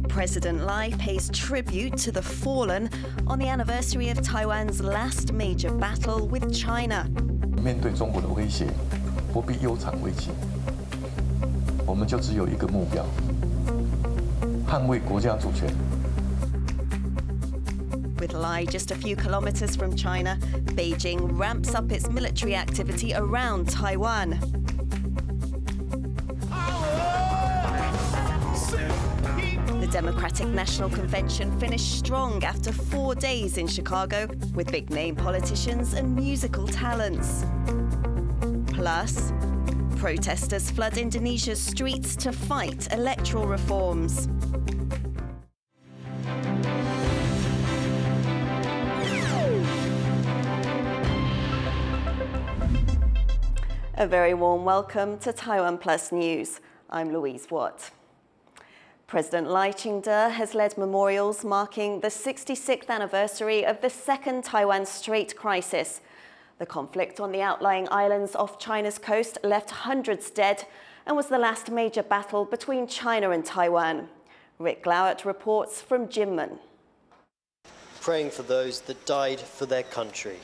President Lai pays tribute to the fallen on the anniversary of Taiwan's last major battle with China. 面对中国的威胁，不必忧长危急，我们就只有一个目标：捍卫国家主权。 With Lai just a few kilometers from China, Beijing ramps up its military activity around Taiwan. The Democratic National Convention finished strong after 4 days in Chicago with big-name politicians and musical talents. Plus, protesters flood Indonesia's streets to fight electoral reforms. A very warm welcome to TaiwanPlus News. I'm Louise Watt. President Lai Ching-te has led memorials marking the 66th anniversary of the Second Taiwan Strait Crisis. The conflict on the outlying islands off China's coast left hundreds dead and was the last major battle between China and Taiwan. Rick Glauert reports from Kinmen. Praying for those that died for their country.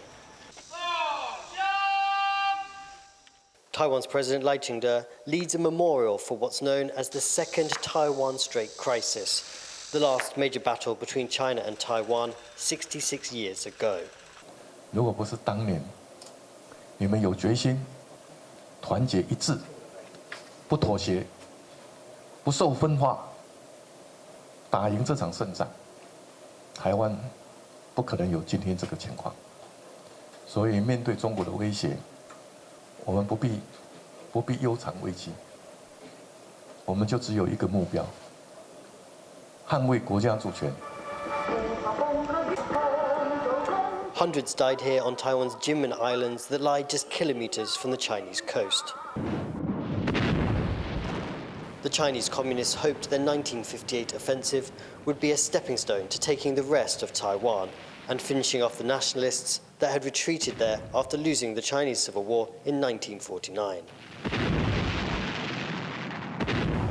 Taiwan's President Lai Ching-te leads a memorial for what's known as the Second Taiwan Strait Crisis, the last major battle between China and Taiwan 66 years ago. 如果不是当年你们有决心、团结一致、不妥协、不受分化，打赢这场胜仗，台湾不可能有今天这个情况。所以面对中国的威胁， 我们不必忧长危急，我们就只有一个目标：捍卫国家主权。 Hundreds died here on Taiwan's Kinmen Islands that lie just kilometers from the Chinese coast. The Chinese communists hoped their 1958 offensive would be a stepping stone to taking the rest of Taiwan and finishing off the nationalists that had retreated there after losing the Chinese Civil War in 1949.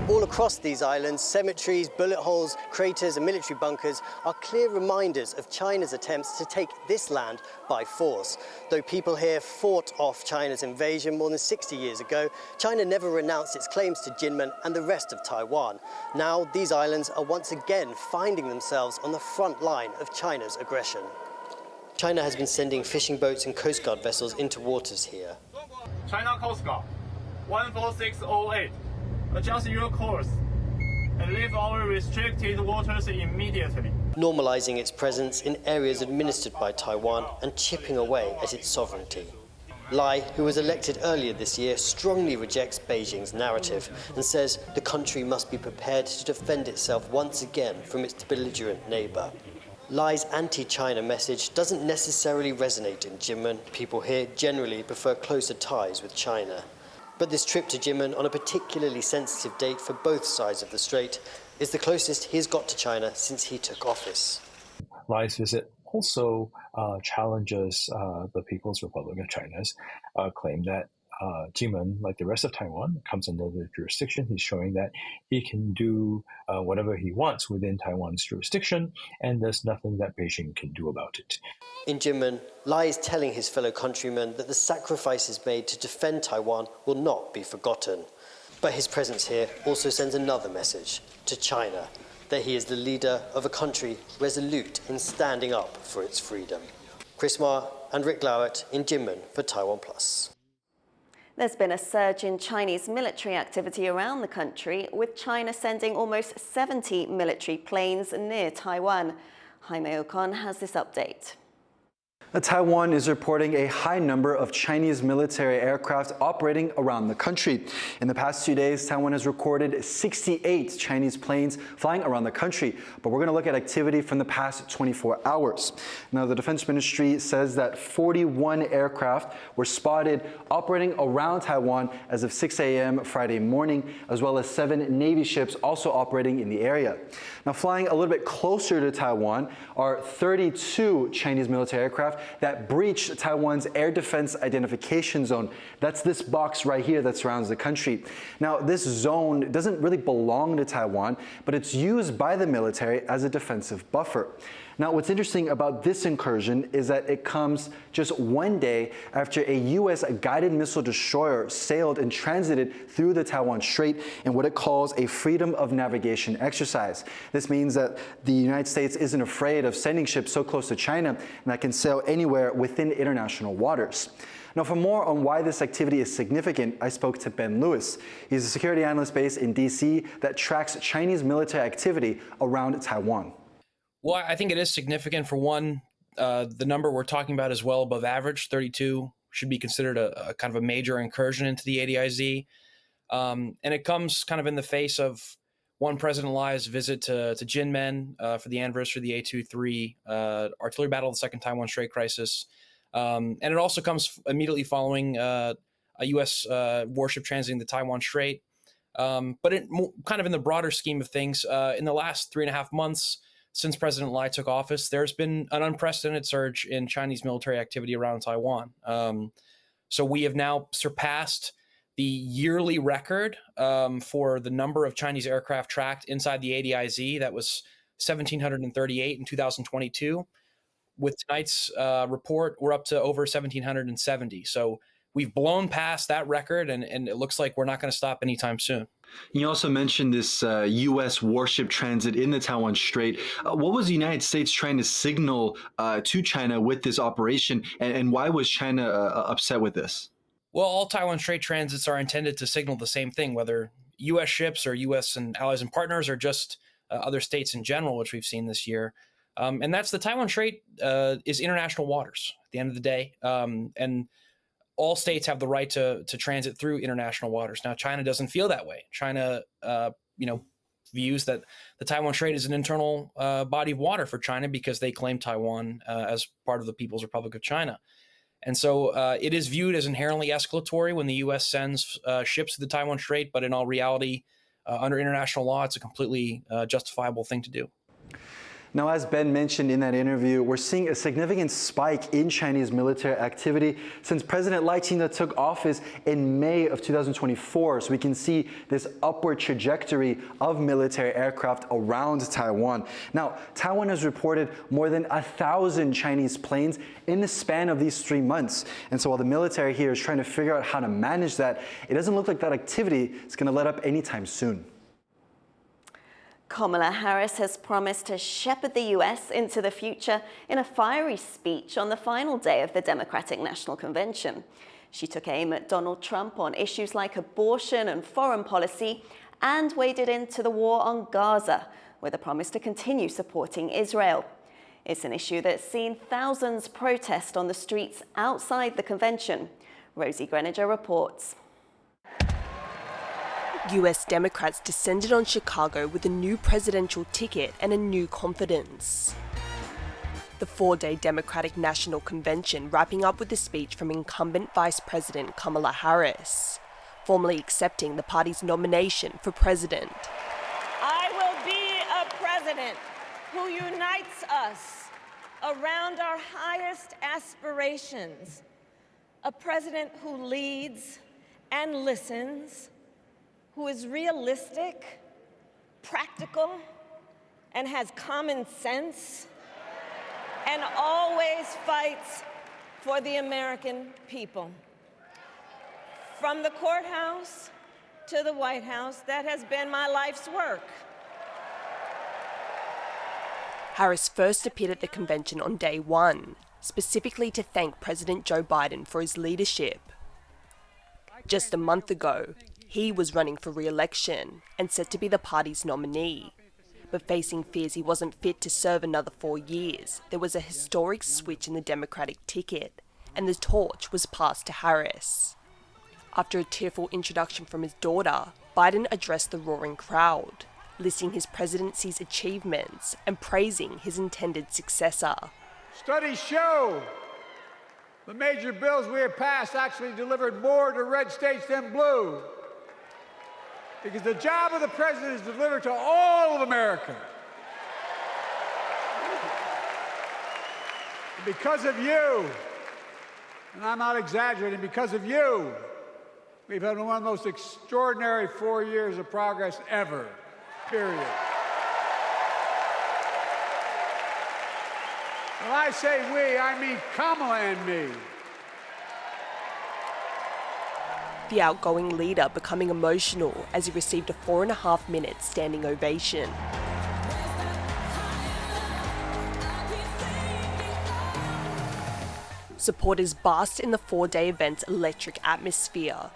All across these islands, cemeteries, bullet holes, craters and military bunkers are clear reminders of China's attempts to take this land by force. Though people here fought off China's invasion more than 60 years ago, China never renounced its claims to Kinmen and the rest of Taiwan. Now these islands are once again finding themselves on the front line of China's aggression. China has been sending fishing boats and Coast Guard vessels into waters here. China Coast Guard 14608, adjust your course and leave our restricted waters immediately. Normalizing its presence in areas administered by Taiwan and chipping away at its sovereignty. Lai, who was elected earlier this year, strongly rejects Beijing's narrative and says the country must be prepared to defend itself once again from its belligerent neighbor. Lai's anti-China message doesn't necessarily resonate in Kinmen. People here generally prefer closer ties with China. But this trip to Kinmen on a particularly sensitive date for both sides of the strait is the closest he's got to China since he took office. Lai's visit also challenges the People's Republic of China's claim that Kinmen, like the rest of Taiwan, comes under the jurisdiction. He's showing that he can do whatever he wants within Taiwan's jurisdiction, and there's nothing that Beijing can do about it. In Kinmen, Lai is telling his fellow countrymen that the sacrifices made to defend Taiwan will not be forgotten. But his presence here also sends another message to China, that he is the leader of a country resolute in standing up for its freedom. Chris Ma and Rick Glauert in Kinmen for TaiwanPlus. There's been a surge in Chinese military activity around the country, with China sending almost 70 military planes near Taiwan. Jaime Ocon has this update. Taiwan is reporting a high number of Chinese military aircraft operating around the country. In the past 2 days, Taiwan has recorded 68 Chinese planes flying around the country. But we're going to look at activity from the past 24 hours. Now, the Defense Ministry says that 41 aircraft were spotted operating around Taiwan as of 6 a.m. Friday morning, as well as 7 Navy ships also operating in the area. Now, flying a little bit closer to Taiwan are 32 Chinese military aircraft that breached Taiwan's air defense identification zone. That's this box right here that surrounds the country. Now, this zone doesn't really belong to Taiwan, but it's used by the military as a defensive buffer. Now, what's interesting about this incursion is that it comes just one day after a U.S. guided missile destroyer sailed and transited through the Taiwan Strait in what it calls a freedom of navigation exercise. This means that the United States isn't afraid of sending ships so close to China and that can sail anywhere within international waters. Now, for more on why this activity is significant, I spoke to Ben Lewis. He's a security analyst based in D.C. that tracks Chinese military activity around Taiwan. Well, I think it is significant. For one, the number we're talking about is well above average. 32 should be considered a kind of a major incursion into the ADIZ. And it comes kind of in the face of one President Lai's visit to Kinmen for the anniversary of the A-23 artillery battle of the Second Taiwan Strait crisis. And it also comes immediately following a U.S. warship transiting the Taiwan Strait. But kind of in the broader scheme of things, in the last 3.5 months, since President Lai took office, there's been an unprecedented surge in Chinese military activity around Taiwan. So we have now surpassed the yearly record for the number of Chinese aircraft tracked inside the ADIZ. That was 1,738 in 2022. With tonight's report, we're up to over 1,770. So we've blown past that record, and it looks like we're not going to stop anytime soon. You also mentioned this U.S. warship transit in the Taiwan Strait. What was the United States trying to signal to China with this operation, and why was China upset with this? Well, all Taiwan Strait transits are intended to signal the same thing, whether U.S. ships or U.S. and allies and partners or just other states in general, which we've seen this year. And that's the Taiwan Strait is international waters at the end of the day. And all states have the right to transit through international waters. Now, China doesn't feel that way. China, views that the Taiwan Strait is an internal body of water for China because they claim Taiwan as part of the People's Republic of China. And so it is viewed as inherently escalatory when the U.S. sends ships to the Taiwan Strait, but in all reality, under international law, it's a completely justifiable thing to do. Now, as Ben mentioned in that interview, we're seeing a significant spike in Chinese military activity since President Lai Ching-te took office in May of 2024. So we can see this upward trajectory of military aircraft around Taiwan. Now, Taiwan has reported more than 1,000 Chinese planes in the span of these 3 months. And so while the military here is trying to figure out how to manage that, it doesn't look like that activity is going to let up anytime soon. Kamala Harris has promised to shepherd the U.S. into the future in a fiery speech on the final day of the Democratic National Convention. She took aim at Donald Trump on issues like abortion and foreign policy and waded into the war on Gaza with a promise to continue supporting Israel. It's an issue that's seen thousands protest on the streets outside the convention. Rosie Greninger reports. US Democrats descended on Chicago with a new presidential ticket and a new confidence. The 4-day Democratic National Convention wrapping up with a speech from incumbent Vice President Kamala Harris, formally accepting the party's nomination for president. I will be a president who unites us around our highest aspirations, a president who leads and listens, who is realistic, practical, and has common sense, and always fights for the American people. From the courthouse to the White House, that has been my life's work. Harris first appeared at the convention on day one, specifically to thank President Joe Biden for his leadership. Just a month ago, he was running for re-election and set to be the party's nominee. But facing fears he wasn't fit to serve another 4 years, there was a historic switch in the Democratic ticket, and the torch was passed to Harris. After a tearful introduction from his daughter, Biden addressed the roaring crowd, listing his presidency's achievements and praising his intended successor. Studies show the major bills we have passed actually delivered more to red states than blue. Because the job of the president is to deliver to all of America. Because of you, and I'm not exaggerating, because of you, we've had one of the most extraordinary 4 years of progress ever, period. When I say we, I mean Kamala and me. The outgoing leader becoming emotional as he received a 4.5-minute standing ovation. Supporters basked in the 4-day event's electric atmosphere,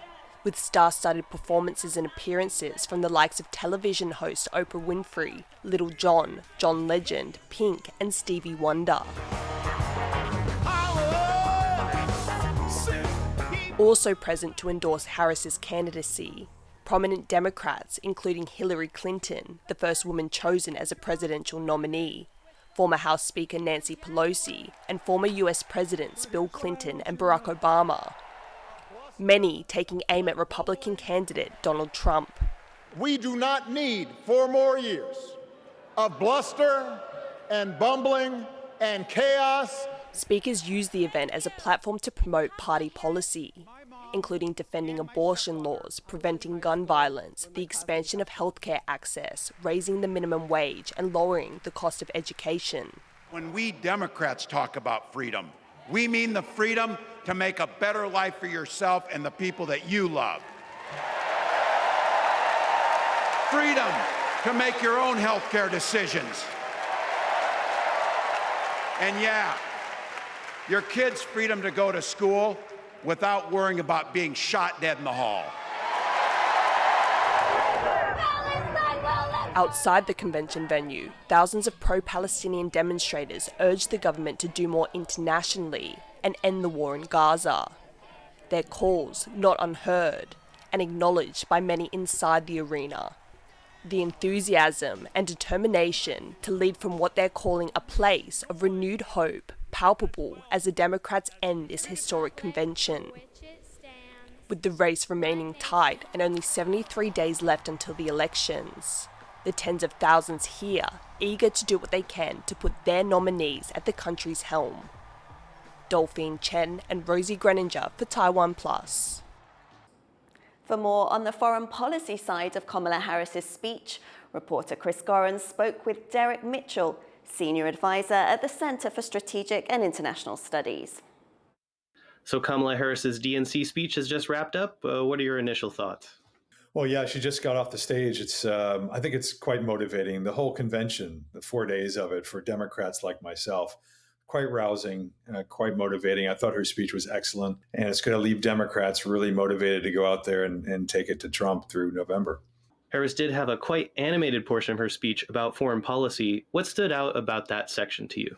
with star-studded performances and appearances from the likes of television host Oprah Winfrey, Little John, John Legend, Pink and Stevie Wonder. Also present to endorse Harris's candidacy, prominent Democrats including Hillary Clinton, the first woman chosen as a presidential nominee, former House Speaker Nancy Pelosi, and former US Presidents Bill Clinton and Barack Obama. Many taking aim at Republican candidate Donald Trump. We do not need 4 more years of bluster and bumbling and chaos. Speakers used the event as a platform to promote party policy, including defending abortion laws, preventing gun violence, the expansion of healthcare access, raising the minimum wage, and lowering the cost of education. When we Democrats talk about freedom, we mean the freedom to make a better life for yourself and the people that you love. Freedom to make your own healthcare decisions. And yeah, your kids' freedom to go to school without worrying about being shot dead in the hall. Outside the convention venue, thousands of pro-Palestinian demonstrators urged the government to do more internationally and end the war in Gaza. Their calls not unheard and acknowledged by many inside the arena. The enthusiasm and determination to lead from what they're calling a place of renewed hope palpable as the Democrats end this historic convention. With the race remaining tight and only 73 days left until the elections, the tens of thousands here eager to do what they can to put their nominees at the country's helm. Dolphine Chen and Rosie Greninger for TaiwanPlus. For more on the foreign policy side of Kamala Harris's speech, reporter Chris Goran spoke with Derek Mitchell, Senior Advisor at the Center for Strategic and International Studies. So Kamala Harris's DNC speech has just wrapped up. What are your initial thoughts? Well, yeah, she just got off the stage. I think it's quite motivating. The whole convention, the 4 days of it for Democrats like myself, quite rousing, quite motivating. I thought her speech was excellent, and it's going to leave Democrats really motivated to go out there and take it to Trump through November. Harris did have a quite animated portion of her speech about foreign policy. What stood out about that section to you?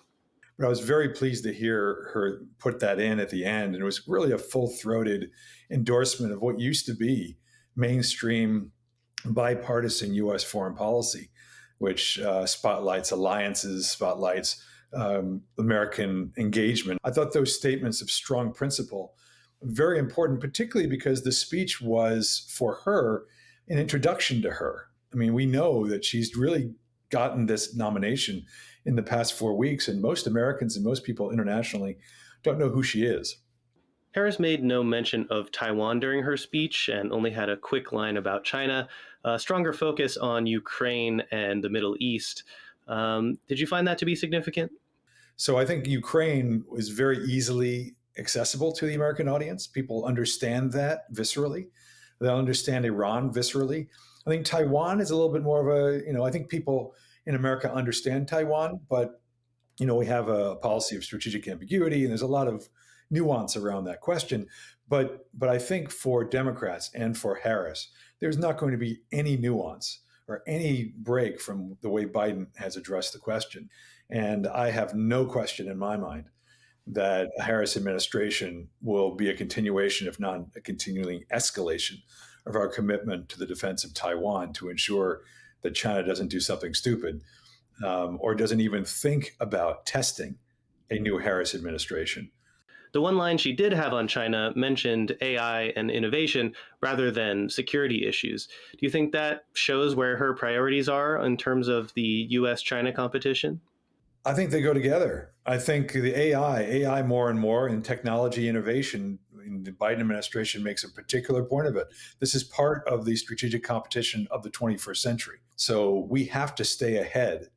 But I was very pleased to hear her put that in at the end, and it was really a full-throated endorsement of what used to be mainstream bipartisan U.S. foreign policy, which spotlights alliances, spotlights American engagement. I thought those statements of strong principle very important, particularly because the speech was, for her, an introduction to her. I mean, we know that she's really gotten this nomination in the past 4 weeks, and most Americans and most people internationally don't know who she is. Harris made no mention of Taiwan during her speech and only had a quick line about China, a stronger focus on Ukraine and the Middle East. Did you find that to be significant? So I think Ukraine was very easily accessible to the American audience. People understand that viscerally. They'll understand Iran viscerally. I think Taiwan is a little bit more of a, I think people in America understand Taiwan, but, we have a policy of strategic ambiguity, and there's a lot of nuance around that question. But I think for Democrats and for Harris, there's not going to be any nuance or any break from the way Biden has addressed the question. And I have no question in my mind that the Harris administration will be a continuation, if not a continuing escalation, of our commitment to the defense of Taiwan to ensure that China doesn't do something stupid or doesn't even think about testing a new Harris administration. The one line she did have on China mentioned AI and innovation rather than security issues. Do you think that shows where her priorities are in terms of the U.S.-China competition? I think they go together. I think the AI more and more, and technology innovation, the Biden administration makes a particular point of it. This is part of the strategic competition of the 21st century. So we have to stay ahead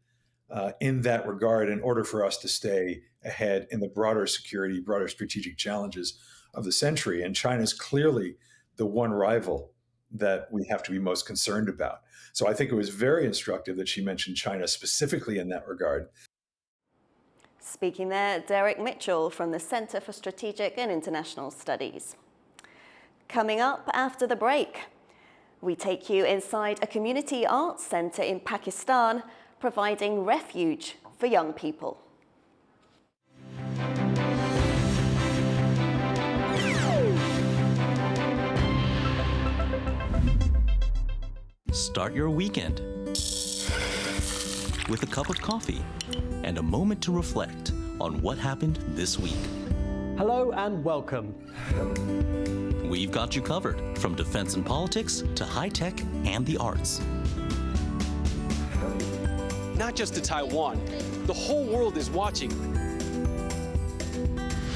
in that regard in order for us to stay ahead in the broader security, broader strategic challenges of the century. And China is clearly the one rival that we have to be most concerned about. So I think it was very instructive that she mentioned China specifically in that regard. Speaking there, Derek Mitchell from the Center for Strategic and International Studies. Coming up after the break, we take you inside a community arts center in Pakistan, providing refuge for young people. Start your weekend with a cup of coffee and a moment to reflect on what happened this week. Hello and welcome. We've got you covered, from defense and politics to high tech and the arts. Not just to Taiwan, the whole world is watching.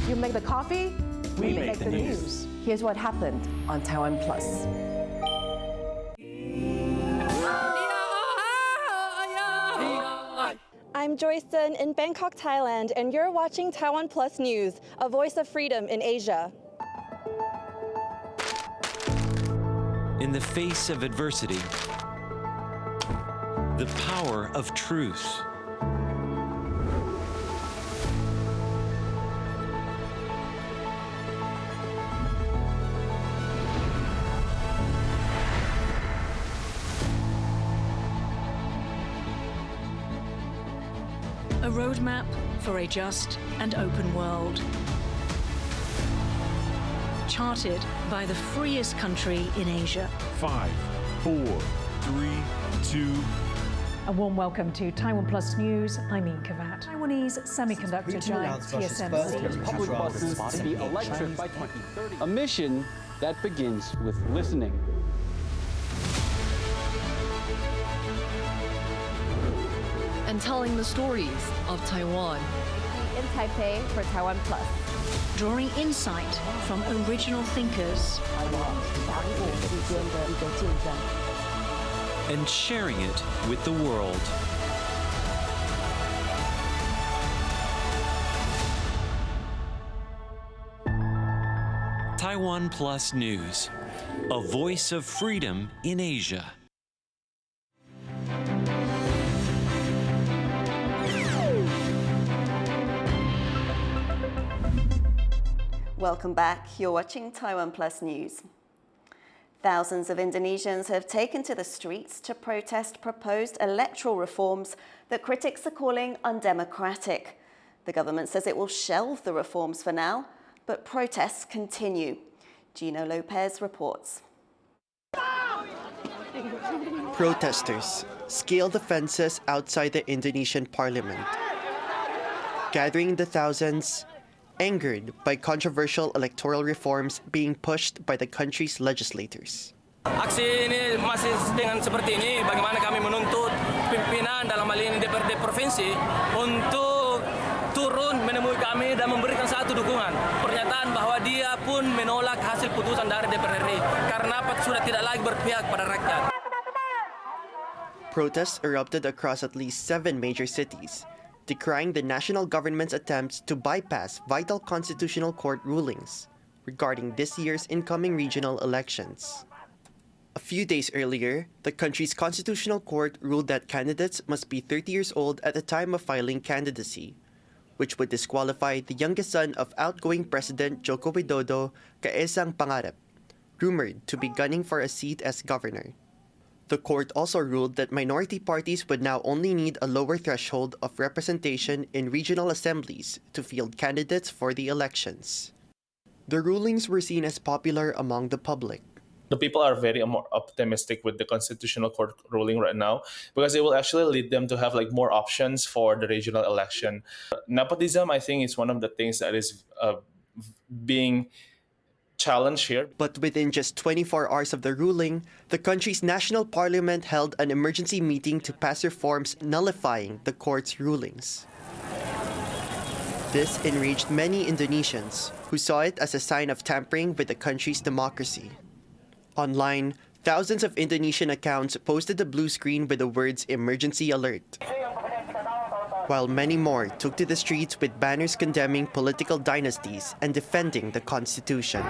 You make the coffee, we make the news. Here's what happened on TaiwanPlus. I'm Joyson in Bangkok, Thailand, and you're watching TaiwanPlus News, a voice of freedom in Asia. In the face of adversity, the power of truth. A roadmap for a just and open world. Charted by the freest country in Asia. 5, 4, 3, 2. A warm welcome to TaiwanPlus News. I'm Ian Kavat. Taiwanese semiconductor giant TSMC. Public buses to be electric by 2030. A mission that begins with listening. And telling the stories of Taiwan. In Taipei for TaiwanPlus. Drawing insight from original thinkers. And sharing it with the world. TaiwanPlus News, a voice of freedom in Asia. Welcome back. You're watching TaiwanPlus News. Thousands of Indonesians have taken to the streets to protest proposed electoral reforms that critics are calling undemocratic. The government says it will shelve the reforms for now, but protests continue. Gino Lopez reports. Protesters scale the fences outside the Indonesian parliament, gathering in the thousands, angered by controversial electoral reforms being pushed by the country's legislators. Aksi ini masih dengan seperti ini, bagaimana kami menuntut pimpinan dalam hal ini DPRD provinsi untuk turun menemui kami dan memberikan satu dukungan. Pernyataan bahwa dia pun menolak hasil putusan dari DPRD karena sudah tidak lagi berpihak pada rakyat. Protests erupted across at least 7 major cities, decrying the national government's attempts to bypass vital constitutional court rulings regarding this year's incoming regional elections. A few days earlier, the country's constitutional court ruled that candidates must be 30 years old at the time of filing candidacy, which would disqualify the youngest son of outgoing President Joko Widodo, Kaesang Pangarep, rumored to be gunning for a seat as governor. The court also ruled that minority parties would now only need a lower threshold of representation in regional assemblies to field candidates for the elections. The rulings were seen as popular among the public. The people are very more optimistic with the Constitutional Court ruling right now because it will actually lead them to have more options for the regional election. Nepotism, I think, is one of the things that is being challenge here. But within just 24 hours of the ruling, the country's national parliament held an emergency meeting to pass reforms nullifying the court's rulings. This enraged many Indonesians, who saw it as a sign of tampering with the country's democracy. Online, thousands of Indonesian accounts posted a blue screen with the words "emergency alert," while many more took to the streets with banners condemning political dynasties and defending the constitution.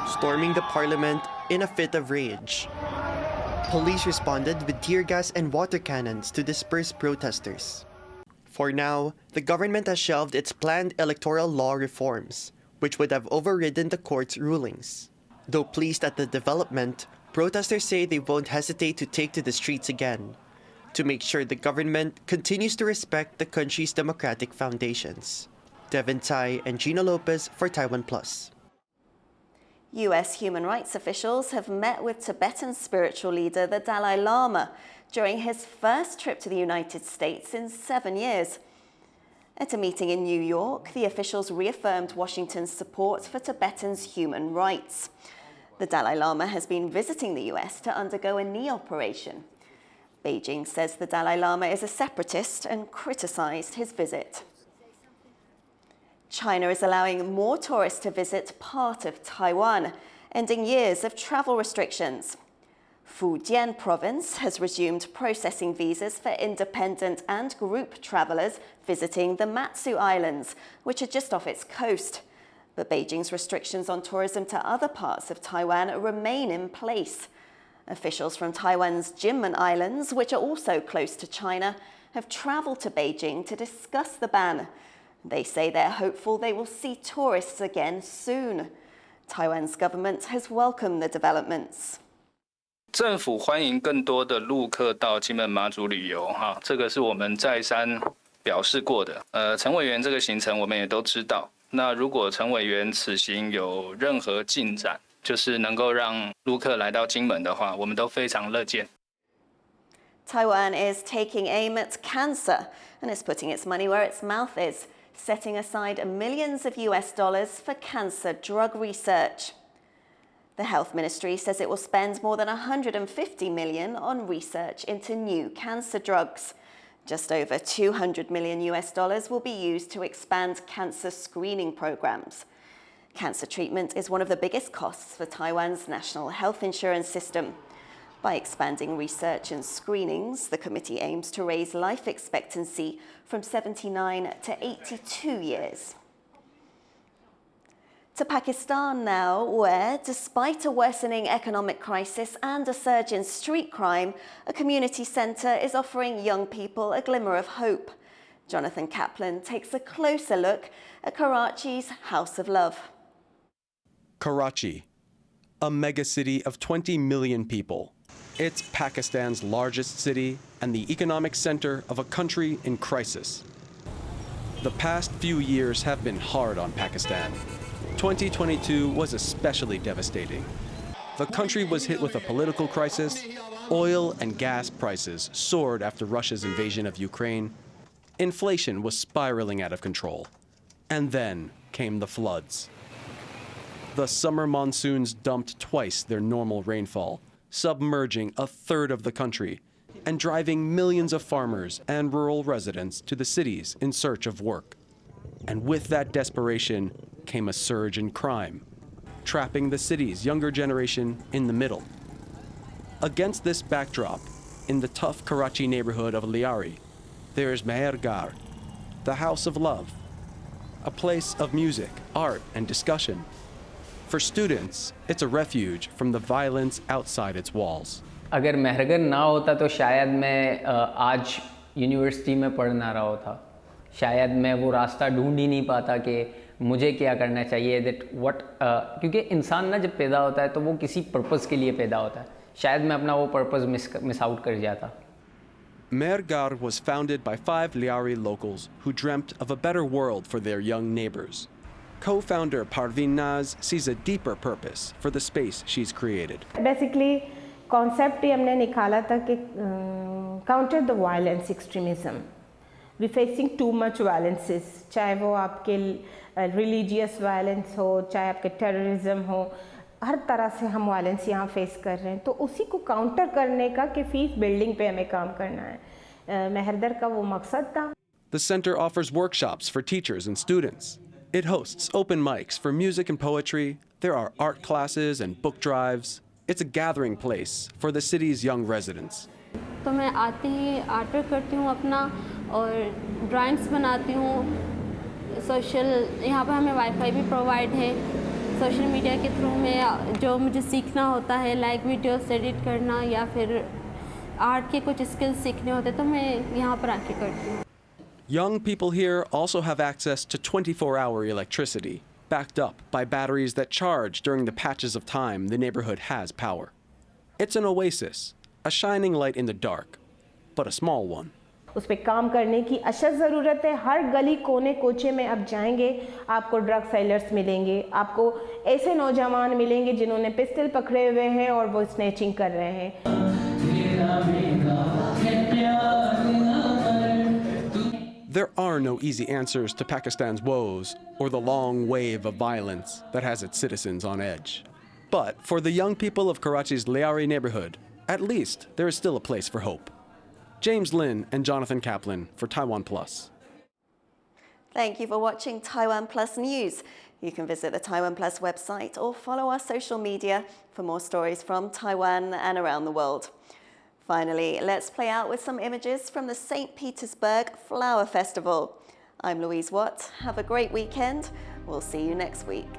Storming the parliament in a fit of rage. Police responded with tear gas and water cannons to disperse protesters. For now, the government has shelved its planned electoral law reforms, which would have overridden the court's rulings. Though pleased at the development, protesters say they won't hesitate to take to the streets again to make sure the government continues to respect the country's democratic foundations. Devin Tai and Gina Lopez for TaiwanPlus. US human rights officials have met with Tibetan spiritual leader the Dalai Lama during his first trip to the United States in 7 years. At a meeting in New York, the officials reaffirmed Washington's support for Tibetans' human rights. The Dalai Lama has been visiting the US to undergo a knee operation. Beijing says the Dalai Lama is a separatist and criticized his visit. China is allowing more tourists to visit part of Taiwan, ending years of travel restrictions. Fujian province has resumed processing visas for independent and group travelers visiting the Matsu Islands, which are just off its coast. But Beijing's restrictions on tourism to other parts of Taiwan remain in place. Officials from Taiwan's Kinmen Islands, which are also close to China, have traveled to Beijing to discuss the ban. They say they're hopeful they will see tourists again soon. Taiwan's government has welcomed the developments. 政府欢迎更多的陆客到金门马祖旅游，这个是我们再三表示过的。陈委员这个行程我们也都知道。那如果陈委员此行有任何进展，就是能够让陆客来到金门的话，我们都非常乐见。Taiwan is taking aim at cancer and is putting its money where its mouth is, setting aside millions of US dollars for cancer drug research. The Health Ministry says it will spend more than $150 million on research into new cancer drugs. Just over $200 million US dollars will be used to expand cancer screening programs. Cancer treatment is one of the biggest costs for Taiwan's national health insurance system. By expanding research and screenings, the committee aims to raise life expectancy from 79 to 82 years. To Pakistan now, where, despite a worsening economic crisis and a surge in street crime, a community centre is offering young people a glimmer of hope. Jonathan Kaplan takes a closer look at Karachi's House of Love. Karachi, a megacity of 20 million people. It's Pakistan's largest city and the economic center of a country in crisis. The past few years have been hard on Pakistan. 2022 was especially devastating. The country was hit with a political crisis. Oil and gas prices soared after Russia's invasion of Ukraine. Inflation was spiraling out of control. And then came the floods. The summer monsoons dumped twice their normal rainfall, submerging a third of the country and driving millions of farmers and rural residents to the cities in search of work. And with that desperation came a surge in crime, trapping the city's younger generation in the middle. Against this backdrop, in the tough Karachi neighborhood of Liari, there is Mehergar, the House of Love, a place of music, art, and discussion. For students, it's a refuge from the violence outside its walls. अगर मेहरगर ना होता तो शायद मैं आज university में पढ़ ना रहा होता. शायद मैं वो रास्ता ढूंढ ही नहीं पाता कि मुझे क्या करना चाहिए. क्योंकि इंसान ना जब पैदा होता है तो वो किसी पर्पस के लिए पैदा होता है. शायद मैं अपना वो पर्पस मिस आउट कर जाता. Mehergar was founded by 5 Liari locals who dreamt of a better world for their young neighbors. Co-founder Parveen Naz sees a deeper purpose for the space she's created. Basically, concept ही हमने निकाला था कि counter the violence extremism. We're facing too much violences. चाहे वो आपके religious violence हो, चाहे आपके टेररिज्म हो, हर तरह से हम वायलेंस यहाँ फेस कर रहे हैं। तो उसी को काउंटर करने का कि फीस बिल्डिंग पे हमें काम करना है, महरदर का वो मकसद था। The center offers workshops for teachers and students. It hosts open mics for music and poetry. There are art classes and book drives. It's a gathering place for the city's young residents. तो मैं आते ही art work करती हूँ अपना और drawings बनाती हूँ। Social यहाँ पर हमें वाईफाई भी प्रोवाइड है। सोशल मीडिया के थ्रू में जो मुझे सीखना होता है, लाइक वीडियोस एडिट करना या फिर आर्ट के कुछ स्किल्स सीखने होते, तो मैं यहाँ पर आके करती हूँ। Young people here also have access to 24-hour electricity, backed up by batteries that charge during the patches of time the neighborhood has power. It's an oasis, a shining light in the dark, but a small one. उस पे काम करने की अशद ज़रूरत है। हर गली कोने कोचे में आप जाएंगे, आपको ड्रग सेलर्स मिलेंगे, आपको ऐसे नौजवान मिलेंगे जिन्होंने पिस्टल पकड़े हुए हैं और वो स्नैचिंग कर रहे हैं। There are no easy answers to Pakistan's woes or the long wave of violence that has its citizens on edge. But for the young people of Karachi's Liari neighborhood, at least there is still a place for hope. James Lin and Jonathan Kaplan for TaiwanPlus. Thank you for watching TaiwanPlus News. You can visit the TaiwanPlus website or follow our social media for more stories from Taiwan and around the world. Finally, let's play out with some images from the St. Petersburg Flower Festival. I'm Louise Watt. Have a great weekend. We'll see you next week.